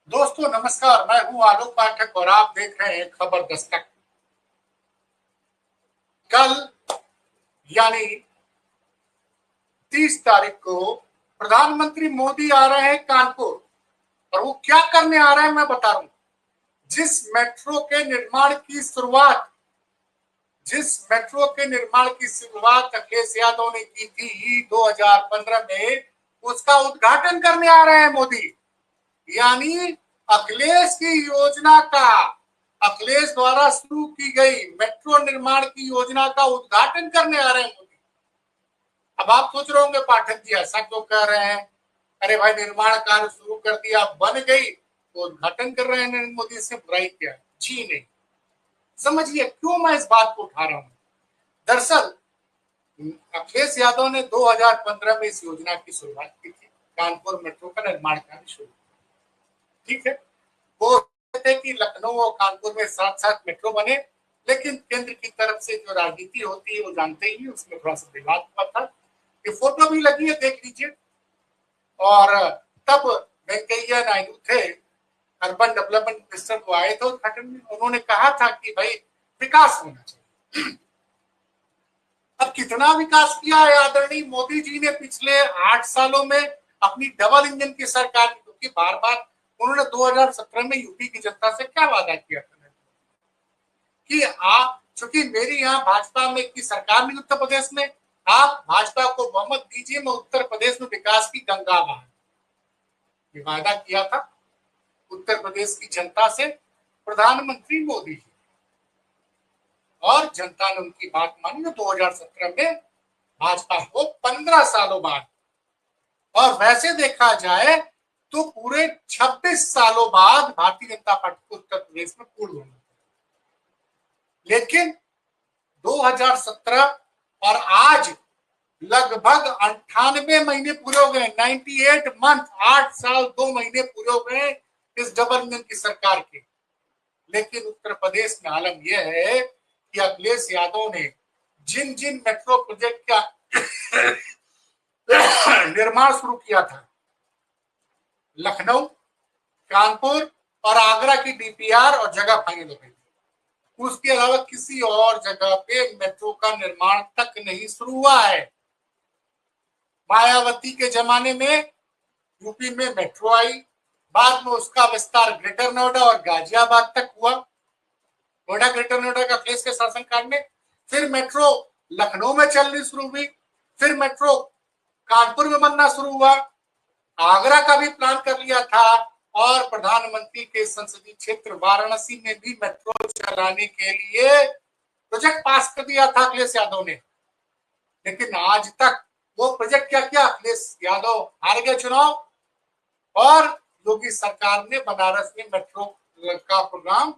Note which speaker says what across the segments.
Speaker 1: दोस्तों नमस्कार, मैं हूं आलोक पाठक और आप देख रहे हैं खबर दस्तक। कल यानी 30 तारीख को प्रधानमंत्री मोदी आ रहे हैं कानपुर। और वो क्या करने आ रहे हैं मैं बता रहा हूं। जिस मेट्रो के निर्माण की शुरुआत जिस मेट्रो के निर्माण की शुरुआत अखिलेश यादव ने की थी 2015 में, उसका उद्घाटन करने आ रहे हैं मोदी। यानी अखिलेश की योजना का, अखिलेश द्वारा शुरू की गई मेट्रो निर्माण की योजना का उद्घाटन करने आ रहे हैं मोदी। अब आप सोच रहे होंगे पाठक जी ऐसा क्यों कह रहे हैं? अरे भाई, निर्माण कार्य शुरू कर दिया, बन गई तो उद्घाटन कर रहे हैं नरेंद्र मोदी, से बुराई क्या है? जी नहीं। समझिए क्यों मैं इस बात को उठा रहा हूं। दरअसल अखिलेश यादव ने 2015 में इस योजना की शुरुआत की थी, कानपुर मेट्रो का निर्माण कार्य शुरू। ठीक है, वो थे कि लखनऊ और कानपुर में साथ साथ मेट्रो बने, लेकिन केंद्र की तरफ से जो राजनीति होती है वो जानते ही, उसमें थोड़ा सा विवाद हुआ था। ये फोटो भी लगी है, देख लीजिए। और तब वेंकैया नायडू थे, अर्बन डेवलपमेंट मिनिस्टर को आए थे उद्घाटन में। उन्होंने कहा था कि भाई विकास होना चाहिए। अब कितना विकास किया है आदरणीय मोदी जी ने पिछले 8 सालों में अपनी डबल इंजन की सरकार, क्योंकि बार बार उन्होंने 2017 में यूपी की जनता से क्या वादा किया था कि आप, चूंकि मेरी यहाँ भाजपा में की सरकार नहीं उत्तर प्रदेश में, आप भाजपा को बहुमत दीजिए, मैं उत्तर प्रदेश में विकास की गंगा बहा। ये वादा किया था उत्तर प्रदेश की जनता से प्रधानमंत्री मोदी जी, और जनता ने उनकी बात मानी। 2017 में भाजपा को 15 सालों बाद, और वैसे देखा जाए तो पूरे 26 सालों बाद भारतीय जनता पार्टी को उत्तर प्रदेश में पूर्ण बहुमत। लेकिन 2017 और आज लगभग 98 महीने पूरे हो गए, 98 मंथ, 8 साल 2 महीने पूरे हो गए इस डबल इंजन की सरकार के। लेकिन उत्तर प्रदेश में आलम यह है कि अखिलेश यादव ने जिन जिन मेट्रो प्रोजेक्ट का निर्माण शुरू किया था, लखनऊ, कानपुर और आगरा की डीपीआर और जगह फाइनल हो गई, उसके अलावा किसी और जगह पे मेट्रो का निर्माण तक नहीं शुरू हुआ है। मायावती के जमाने में यूपी में मेट्रो आई, बाद में उसका विस्तार ग्रेटर नोएडा और गाजियाबाद तक हुआ, नोएडा ग्रेटर नोएडा का अखिलेश के शासनकाल में। फिर मेट्रो लखनऊ में चलनी शुरू हुई, फिर मेट्रो कानपुर में बनना शुरू हुआ, आगरा का भी प्लान कर लिया था, और प्रधानमंत्री के संसदीय क्षेत्र वाराणसी में भी मेट्रो चलाने के लिए प्रोजेक्ट पास कर दिया था अखिलेश यादव ने। लेकिन आज तक वो प्रोजेक्ट क्या किया? अखिलेश यादव हार गए चुनाव, और योगी सरकार ने बनारस में मेट्रो का प्रोग्राम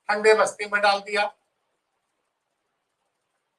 Speaker 1: ठंडे बस्ते में डाल दिया।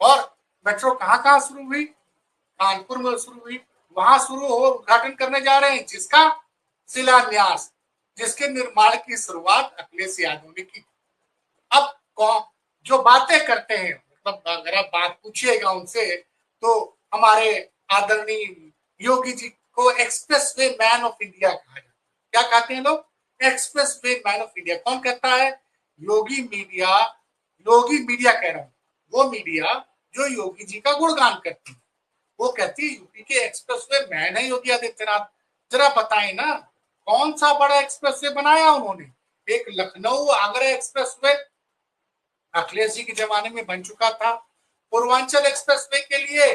Speaker 1: और मेट्रो कहां कहां शुरू हुई? कानपुर में शुरू हुई, वहां शुरू हो उद्घाटन करने जा रहे हैं, जिसका शिलान्यास, जिसके निर्माण की शुरुआत अखिलेश यादव ने की। अब जो बातें करते हैं, मतलब अगर आप बात पूछिएगा उनसे तो हमारे आदरणीय योगी जी को express way man of India कहा जाता है। क्या कहते हैं लोग? Express way man of India. कौन कहता है? योगी मीडिया। योगी मीडिया कह रहा हूं, वो मीडिया जो योगी जी का गुणगान करती है, वो कहती है यूपी के एक्सप्रेस वे मैन है योगी आदित्यनाथ। जरा बताएं ना, कौन सा बड़ा एक्सप्रेस वे बनाया उन्होंने? एक लखनऊ आगरा एक्सप्रेस वे अखिलेश जी के जमाने में बन चुका था। पूर्वांचल एक्सप्रेस वे के लिए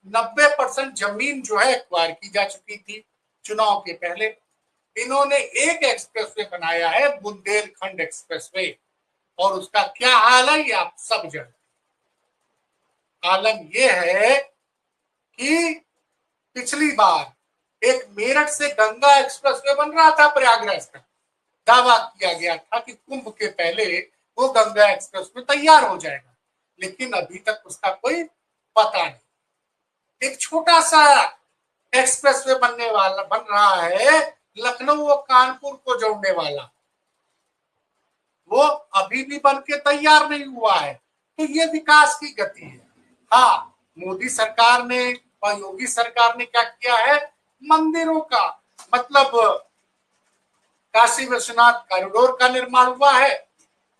Speaker 1: 90% जमीन जो है एक्वायर की जा चुकी थी चुनाव के पहले। इन्होंने एक एक्सप्रेस वे बनाया है, बुंदेलखंड एक्सप्रेस वे, और उसका क्या हाल है ये आप सब जानते। आलम यह है कि पिछली बार एक मेरठ से गंगा एक्सप्रेस वे बन रहा था प्रयागराज का, दावा किया गया था कि कुंभ के पहले वो गंगा एक्सप्रेस वे तैयार हो जाएगा, लेकिन अभी तक उसका कोई पता नहीं। एक छोटा सा एक्सप्रेस वे बन रहा है लखनऊ और कानपुर को जोड़ने वाला, वो अभी भी बन के तैयार नहीं हुआ है। तो ये विकास की गति है। हाँ, मोदी सरकार ने और योगी सरकार ने क्या किया है? मंदिरों का, मतलब काशी विश्वनाथ कॉरिडोर का निर्माण हुआ है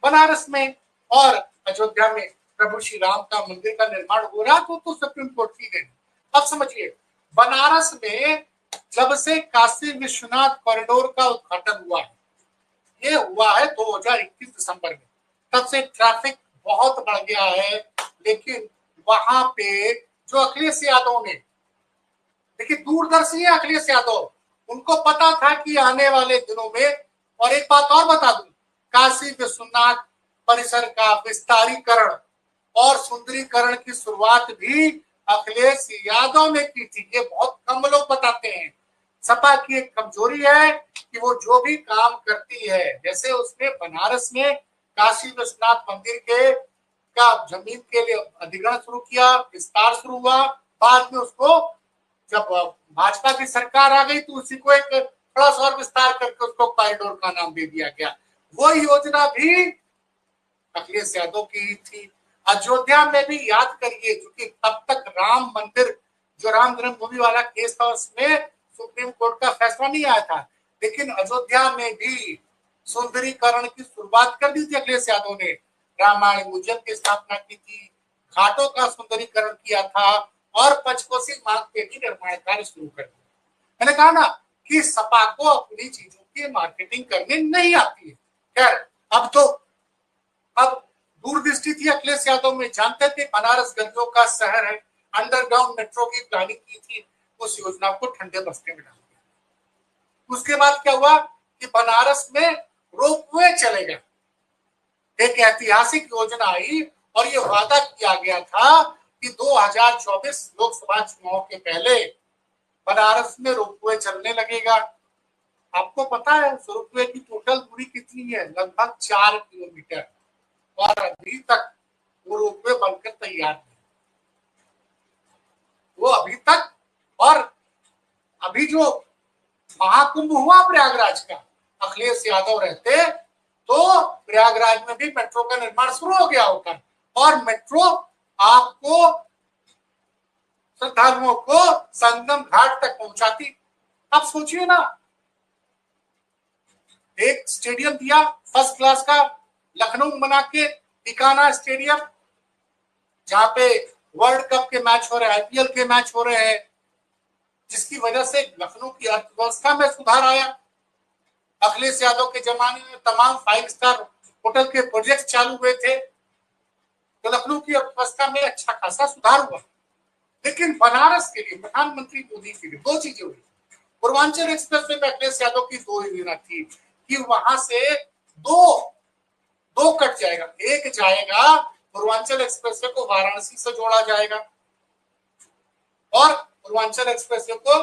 Speaker 1: बनारस में, और अयोध्या में प्रभु श्री राम का मंदिर का निर्माण हो रहा तो सुप्रीम कोर्ट की देन। अब समझिए, बनारस में जब से काशी विश्वनाथ कॉरिडोर का उद्घाटन हुआ है, ये हुआ है 2021 दिसंबर में, तब से ट्रैफिक बहुत बढ़ गया है। लेकिन वहां पे जो अखिलेश यादव ने, देखिए दूरदर्शी है अखिलेश यादव, उनको पता था कि आने वाले दिनों में, और एक बात और बता दूं, काशी विश्वनाथ परिसर का विस्तारीकरण और सुंदरीकरण की शुरुआत भी अखिलेश यादव ने की थी। ये बहुत कम लोग बताते हैं। सपा की एक कमजोरी है कि वो जो भी काम करती है, जैसे उसने बनारस में काशी विश्वनाथ मंदिर के का जमीन के लिए अधिग्रहण शुरू किया, विस्तार शुरू हुआ, बाद में उसको जब भाजपा की सरकार आ गई तो उसी को एक थोड़ा सा और विस्तार करके उसको कॉरिडोर का नाम दे दिया गया। वो योजना भी अखिलेश यादव की थी। अयोध्या में भी याद करिए, क्योंकि तब तक राम मंदिर, जो राम जन्मभूमि वाला केस था, उसमें सुप्रीम कोर्ट का फैसला नहीं आया था, लेकिन अयोध्या में भी सुंदरीकरण की शुरुआत कर दी थी अखिलेश यादव ने। रामायण म्यूजियम की स्थापना की थी, घाटों का सुंदरीकरण किया था, और पंचकोसी मार्ग पे भी निर्माण कार्य शुरू कर दिया। मैंने कहा ना कि सपा को अपनी चीजों की मार्केटिंग करने नहीं आती है। खैर, अब दूरदृष्टि थी अखिलेश यादव में, जानते थे बनारस गलियों का शहर है, अंडरग्राउंड मेट्रो की प्लानिंग की थी, उस योजना को ठंडे बस्ते में डाल दिया। उसके बाद क्या हुआ कि बनारस में रोपवे चलेगा, एक ऐतिहासिक योजना आई, और ये वादा किया गया था कि 2024 लोकसभा चुनाव के पहले बनारस में रोपवे चलने लगेगा। आपको पता है उस रोपवे की टोटल दूरी कितनी है? लगभग 4 किलोमीटर, और अभी तक वो रोपवे बनकर तैयार नहीं। वो अभी तक, और अभी जो महाकुंभ हुआ प्रयागराज का, अखिलेश यादव रहते तो प्रयागराज में भी मेट्रो का निर्माण शुरू हो गया होता, और मेट्रो आपको, श्रद्धालुओं को संगम घाट तक पहुंचाती। आप सोचिए ना, एक स्टेडियम दिया फर्स्ट क्लास का लखनऊ में बना के, टिकाना स्टेडियम, जहां पे वर्ल्ड कप के मैच हो रहे हैं, आईपीएल के मैच हो रहे हैं, जिसकी वजह से लखनऊ की अर्थव्यवस्था में सुधार आया। अखिलेश यादव के जमाने में तमाम 5 स्टार होटल के प्रोजेक्ट चालू हुए थे, तो लखनऊ की अर्थव्यवस्था में अच्छा खासा सुधार हुआ। लेकिन बनारस के लिए प्रधानमंत्री मोदी के लिए 2 चीजें हुई। पूर्वांचल एक्सप्रेस में अखिलेश यादव की 2 योजना थी कि वहां से दो कट जाएगा, एक जाएगा पूर्वांचल एक्सप्रेस को वाराणसी से जोड़ा जाएगा, और पूर्वांचल एक्सप्रेस को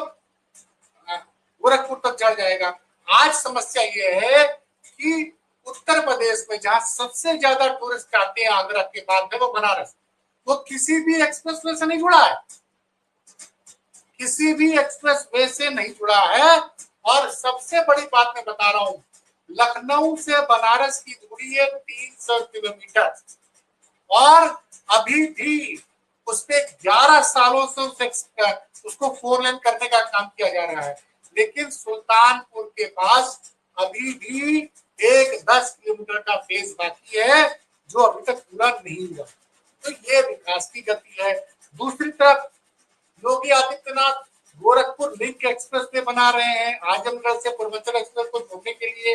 Speaker 1: गोरखपुर तक चढ़ जाएगा। आज समस्या ये है कि उत्तर प्रदेश में जहां सबसे ज्यादा टूरिस्ट आते हैं आगरा के बाद में, वो बनारस, वो किसी भी एक्सप्रेस वे से नहीं जुड़ा है, किसी भी एक्सप्रेस वे से नहीं जुड़ा है। और सबसे बड़ी बात मैं बता रहा हूं, लखनऊ से बनारस की दूरी है 300 किलोमीटर, और अभी भी उस पे 11 सालों से उसको 4 लेन करने का काम किया जा रहा है। लेकिन सुल्तानपुर के पास अभी भी 10 किलोमीटर का फेज बाकी है, जो अभी तक पूरा नहीं हुआ। तो ये विकास की गति है। दूसरी तरफ Yogi Adityanath Gorakhpur link expressway बना रहे हैं, आजमगढ़ से पूर्वांचल एक्सप्रेस को जोड़ने के लिए।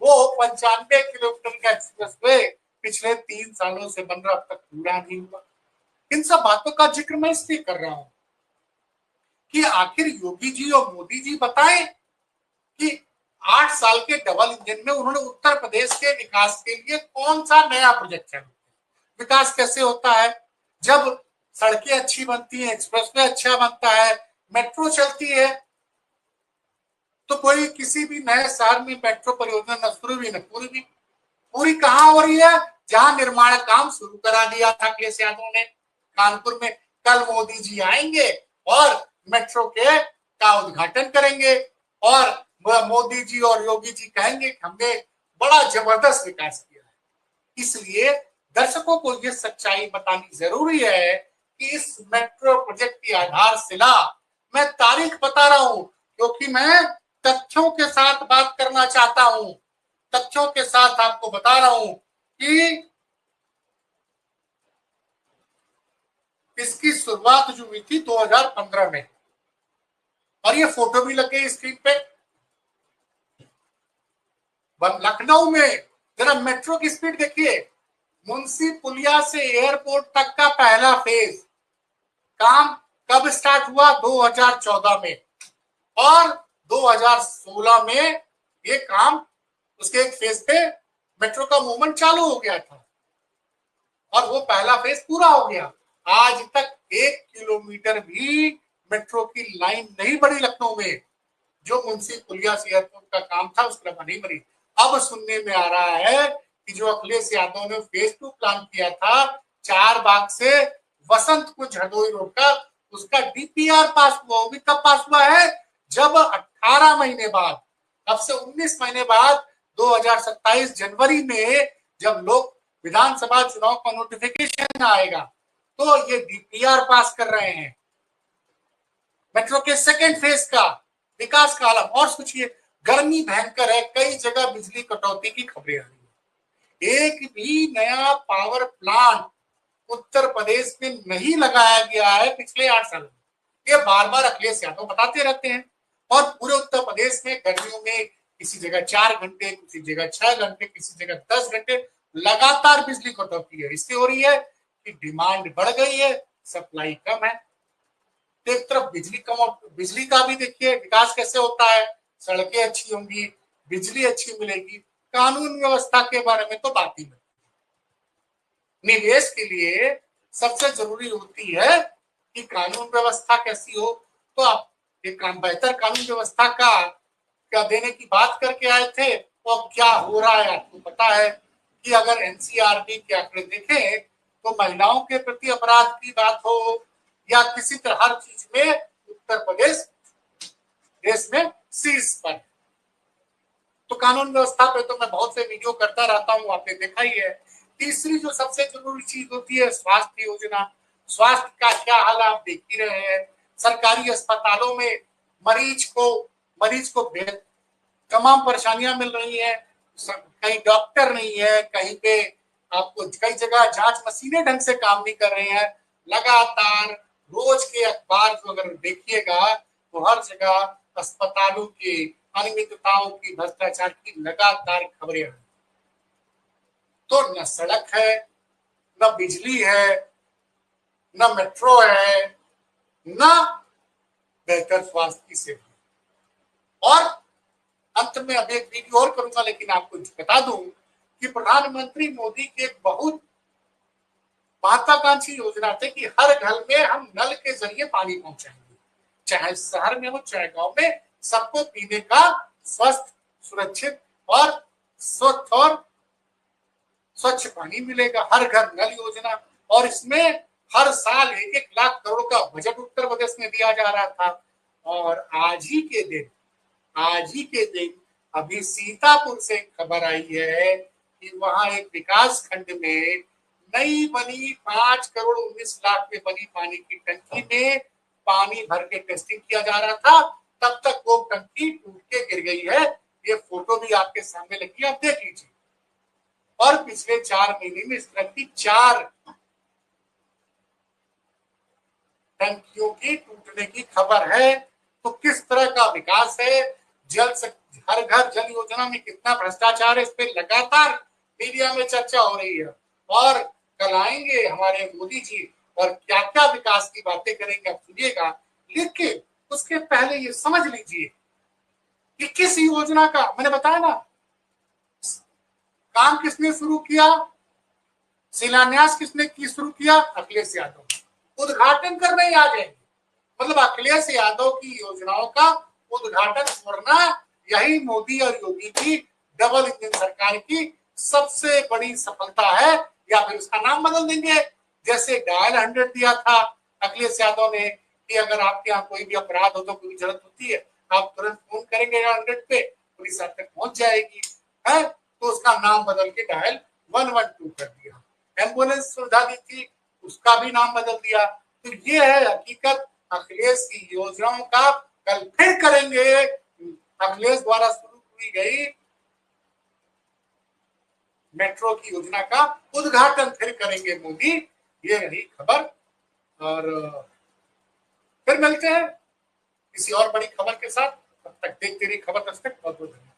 Speaker 1: वो 95 किलोमीटर का एक्सप्रेस वे पिछले 3 सालों से बन रहा, अब तक पूरा नहीं हुआ। इन सब बातों का जिक्र मैं इसलिए कर रहा हूं कि आखिर योगी जी और मोदी जी बताएं कि 8 साल के डबल इंजन में उन्होंने उत्तर प्रदेश के विकास के लिए कौन सा नया प्रोजेक्ट चालू किया। विकास कैसे होता है? जब सड़कें अच्छी बनती हैं, एक्सप्रेसवे अच्छा बनता है, मेट्रो चलती है, तो कोई किसी भी नए शहर में मेट्रो परियोजना न शुरू भी न पूरी भी, पूरी कहां हो रही है? जहां निर्माण काम शुरू करा दिया था अखिलेश यादव ने, कानपुर में। कल मोदी जी आएंगे और मेट्रो के का उद्घाटन करेंगे, और मोदी जी और योगी जी कहेंगे कि हमने बड़ा जबरदस्त विकास किया है। इसलिए दर्शकों को यह सच्चाई बतानी जरूरी है कि इस मेट्रो प्रोजेक्ट की आधारशिला, मैं तारीख बता रहा हूं क्योंकि मैं तथ्यों के साथ बात करना चाहता हूं, तथ्यों के साथ आपको बता रहा हूं कि इसकी शुरुआत जो हुई थी 2015 में, और ये फोटो भी लग गई स्क्रीन पे। लखनऊ में जरा मेट्रो की स्पीड देखिए, मुंशी पुलिया से एयरपोर्ट तक का पहला फेज काम कब स्टार्ट हुआ? 2014 में, और 2016 में ये काम, उसके एक फेज पे मेट्रो का मूवमेंट चालू हो गया था और वो पहला फेज पूरा हो गया। आज तक 1 किलोमीटर भी मेट्रो की लाइन नहीं बढ़ी लखनऊ में। जो मुंशी पुलिया से एयरपोर्ट का काम था उस पर नहीं बनी। अब सुनने में आ रहा है कि जो अखिलेश यादव ने फेज 2 प्लान किया था चार बाग से वसंत कुंज हरदोई रोड का, उसका डीपीआर पास हुआ। वो भी कब पास हुआ है? जब 18 महीने बाद, अब से 19 महीने बाद 2027 जनवरी में जब लोग विधानसभा चुनाव का नोटिफिकेशन आएगा तो ये डीपीआर पास कर रहे हैं मेट्रो के सेकेंड फेज का विकास का आलम। और सोचिए, गर्मी भयंकर है, कई जगह बिजली कटौती की खबरें आ रही है। एक भी नया पावर प्लांट उत्तर प्रदेश में नहीं लगाया गया है पिछले 8 साल में। ये बार बार अखिलेश यादव बताते रहते हैं। और पूरे उत्तर प्रदेश में गर्मियों में किसी जगह 4 घंटे, किसी जगह 6 घंटे, किसी जगह 10 घंटे लगातार बिजली कटौती है। इससे हो रही है कि डिमांड बढ़ गई है, सप्लाई कम है। तो एक तरफ बिजली कम, और बिजली का भी देखिए विकास कैसे होता है, सड़कें अच्छी होंगी, बिजली अच्छी मिलेगी, कानून व्यवस्था के बारे में तो बात ही नहीं। निवेश के लिए सबसे जरूरी होती है कि कानून व्यवस्था कैसी हो। तो आप एक बेहतर कानून व्यवस्था का क्या देने की बात करके आए थे, और क्या हो रहा है आपको पता है कि अगर एनसीआरबी के आंकड़े देखें तो महिलाओं के प्रति अपराध की बात हो या किसी तरह हर चीज में उत्तर प्रदेश देश में शीर्ष पर। तो कानून व्यवस्था पे तो मैं बहुत से वीडियो करता रहता हूँ, आपने देखा ही है। तीसरी जो सबसे जरूरी चीज होती है स्वास्थ्य योजना। स्वास्थ्य का क्या हाल आप देख ही रहे हैं। सरकारी अस्पतालों में मरीज को तमाम परेशानियां मिल रही हैं। कहीं डॉक्टर नहीं है, कहीं पे आपको कई जगह जांच मशीनें ढंग से काम नहीं कर रही हैं। लगातार रोज के अखबार जो अगर देखिएगा तो हर जगह अस्पतालों की अनियमितताओं की, भ्रष्टाचार की लगातार खबरें हैं। तो न सड़क है, न बिजली है, न मेट्रो है, न बेहतर स्वास्थ्य की सेवा। और अंत में अब एक वीडियो और करूंगा, लेकिन आपको बता दूं कि प्रधानमंत्री मोदी की एक बहुत महत्वाकांक्षी योजना थी कि हर घर में हम नल के जरिए पानी पहुंचाएंगे, चाहे शहर में हो चाहे गांव में, सबको पीने का स्वस्थ, सुरक्षित और स्वच्छ पानी मिलेगा। हर घर नल योजना, और इसमें हर साल 1-1 लाख करोड़ का बजट उत्तर प्रदेश में दिया जा रहा था। और आज ही के दिन अभी सीतापुर से खबर आई है कि वहां एक विकास खंड में नई बनी 5 करोड़ 19 लाख में बनी पानी की टंकी में पानी भर के टेस्टिंग किया जा रहा था, तब तक वो टंकी टूट के गिर गई है। ये फोटो भी आपके सामने लगी है, आप देख लीजिए। और पिछले 4 महीने में इस तरह की 4 टंकियों की टूटने की खबर है। तो किस तरह का विकास है। हर घर जल योजना में कितना भ्रष्टाचार है, इस पे लगातार मीडिया में चर्चा हो रही है। और कल आएंगे हमारे मोदी जी और क्या क्या विकास की बातें करेंगे, आप सुनिएगा। लेकिन उसके पहले ये समझ लीजिए कि किस योजना का, मैंने बताया ना, काम किसने शुरू किया, शिलान्यास किसने शुरू किया? अखिलेश यादव। उद्घाटन करने आ जाएंगे, मतलब अखिलेश यादव की योजनाओं का उद्घाटन करना, यही मोदी और योगी की डबल इंजन सरकार की सबसे बड़ी सफलता है। या फिर उसका नाम बदल देंगे, जैसे डायल 100 दिया था अखिलेश यादव ने कि अगर आपके यहाँ कोई भी अपराध हो तो कोई जरूरत होती है, आप तुरंत फोन करेंगे 100 पे, पुलिस आप तक पहुंच जाएगी, है। तो उसका नाम बदल के डायल 112 कर दिया। एम्बुलेंस सुविधा दी थी, उसका भी नाम बदल दिया। तो ये है हकीकत अखिलेश की योजनाओं का। कल फिर करेंगे अखिलेश द्वारा शुरू की गई मेट्रो की योजना का उद्घाटन फिर करेंगे मोदी। ये रही खबर। और फिर मिलते हैं किसी और बड़ी खबर के साथ। तब तक देखते रहिए खबर दस्तक। बहुत बहुत धन्यवाद।